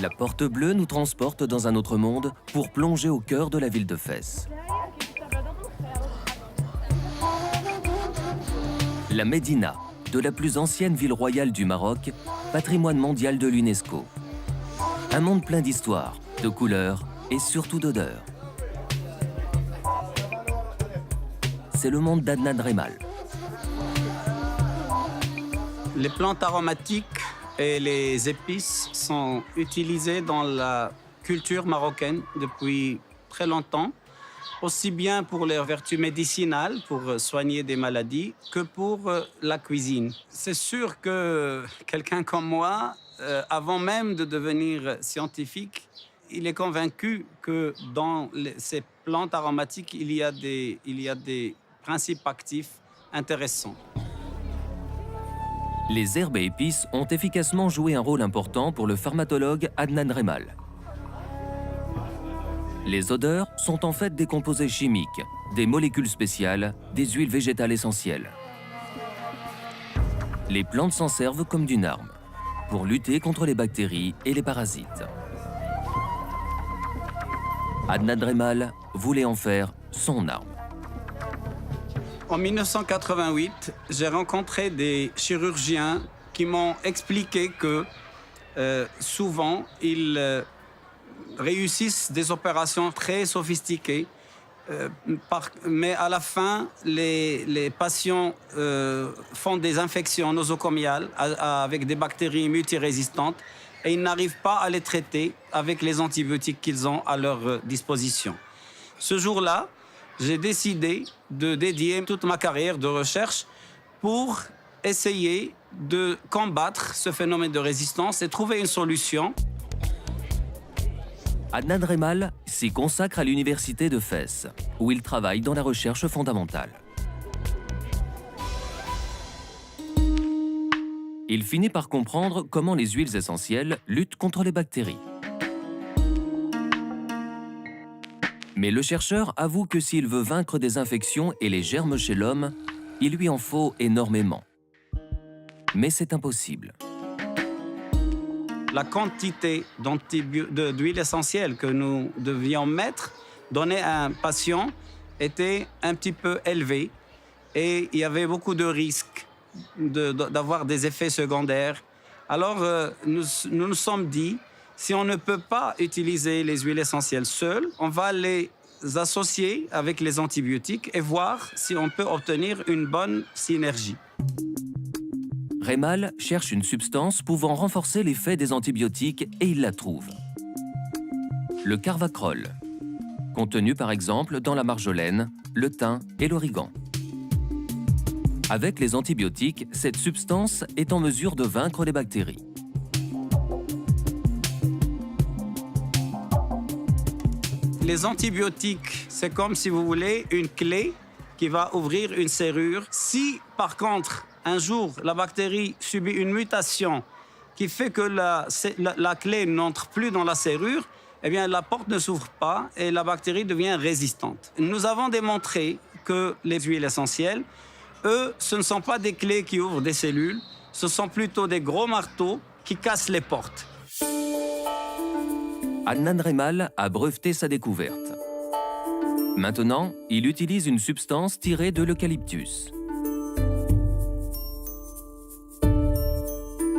La Porte Bleue nous transporte dans un autre monde pour plonger au cœur de la ville de Fès. La Médina, de la plus ancienne ville royale du Maroc, patrimoine mondial de l'UNESCO. Un monde plein d'histoire, de couleurs et surtout d'odeurs. C'est le monde d'Adnan Remal. Les plantes aromatiques et les épices sont utilisées dans la culture marocaine depuis très longtemps, aussi bien pour leurs vertus médicinales, pour soigner des maladies, que pour la cuisine. C'est sûr que quelqu'un comme moi, avant même de devenir scientifique, il est convaincu que dans ces plantes aromatiques, il y a des principes actifs intéressants. Les herbes et épices ont efficacement joué un rôle important pour le pharmacologue Adnan Remal. Les odeurs sont en fait des composés chimiques, des molécules spéciales, des huiles végétales essentielles. Les plantes s'en servent comme d'une arme, pour lutter contre les bactéries et les parasites. Adnan Remal voulait en faire son arme. En 1988, j'ai rencontré des chirurgiens qui m'ont expliqué que souvent, ils réussissent des opérations très sophistiquées, mais à la fin, les patients font des infections nosocomiales avec des bactéries multirésistantes et ils n'arrivent pas à les traiter avec les antibiotiques qu'ils ont à leur disposition. Ce jour-là, j'ai décidé de dédier toute ma carrière de recherche pour essayer de combattre ce phénomène de résistance et trouver une solution. Adnan Remal s'y consacre à l'université de Fès, où il travaille dans la recherche fondamentale. Il finit par comprendre comment les huiles essentielles luttent contre les bactéries. Mais le chercheur avoue que s'il veut vaincre des infections et les germes chez l'homme, il lui en faut énormément. Mais c'est impossible. La quantité d'huile essentielle que nous devions mettre, donner à un patient, était un petit peu élevée et il y avait beaucoup de risques d'avoir des effets secondaires. Alors, nous nous sommes dit, si on ne peut pas utiliser les huiles essentielles seules, on va les associer avec les antibiotiques et voir si on peut obtenir une bonne synergie. Remal cherche une substance pouvant renforcer l'effet des antibiotiques et il la trouve. Le carvacrol, contenu par exemple dans la marjolaine, le thym et l'origan. Avec les antibiotiques, cette substance est en mesure de vaincre les bactéries. Les antibiotiques, c'est comme, si vous voulez, une clé qui va ouvrir une serrure. Si, par contre, un jour, la bactérie subit une mutation qui fait que la clé n'entre plus dans la serrure, eh bien, la porte ne s'ouvre pas et la bactérie devient résistante. Nous avons démontré que les huiles essentielles, eux, ce ne sont pas des clés qui ouvrent des cellules, ce sont plutôt des gros marteaux qui cassent les portes. Adnan Remal a breveté sa découverte. Maintenant, il utilise une substance tirée de l'eucalyptus.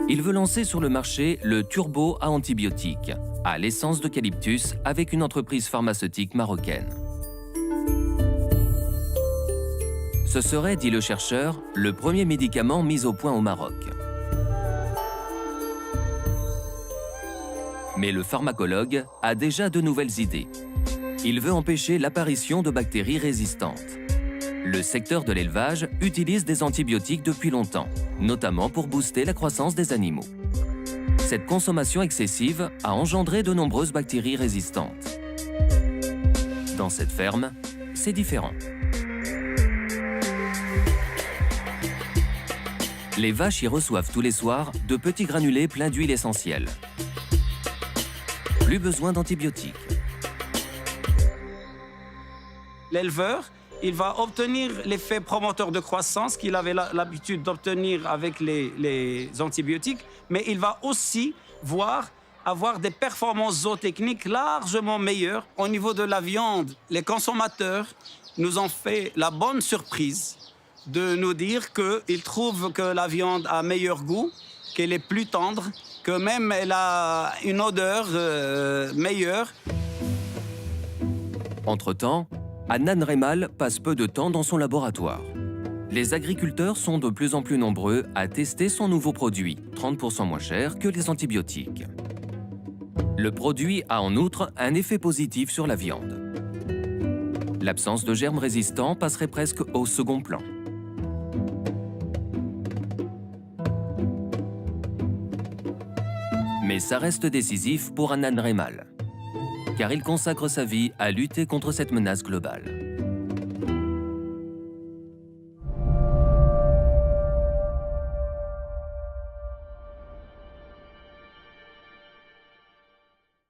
Il veut lancer sur le marché le turbo à antibiotiques, à l'essence d'eucalyptus avec une entreprise pharmaceutique marocaine. Ce serait, dit le chercheur, le premier médicament mis au point au Maroc. Mais le pharmacologue a déjà de nouvelles idées. Il veut empêcher l'apparition de bactéries résistantes. Le secteur de l'élevage utilise des antibiotiques depuis longtemps, notamment pour booster la croissance des animaux. Cette consommation excessive a engendré de nombreuses bactéries résistantes. Dans cette ferme, c'est différent. Les vaches y reçoivent tous les soirs de petits granulés pleins d'huile essentielle. Plus besoin d'antibiotiques. L'éleveur, il va obtenir l'effet promoteur de croissance qu'il avait l'habitude d'obtenir avec les antibiotiques, mais il va aussi voir avoir des performances zootechniques largement meilleures. Au niveau de la viande, les consommateurs nous ont fait la bonne surprise de nous dire qu'ils trouvent que la viande a meilleur goût, qu'elle est plus tendre, que même elle a une odeur meilleure. Entre-temps, Adnan Reymal passe peu de temps dans son laboratoire. Les agriculteurs sont de plus en plus nombreux à tester son nouveau produit, 30% moins cher que les antibiotiques. Le produit a en outre un effet positif sur la viande. L'absence de germes résistants passerait presque au second plan. Mais ça reste décisif pour Adnan Reymal, car il consacre sa vie à lutter contre cette menace globale.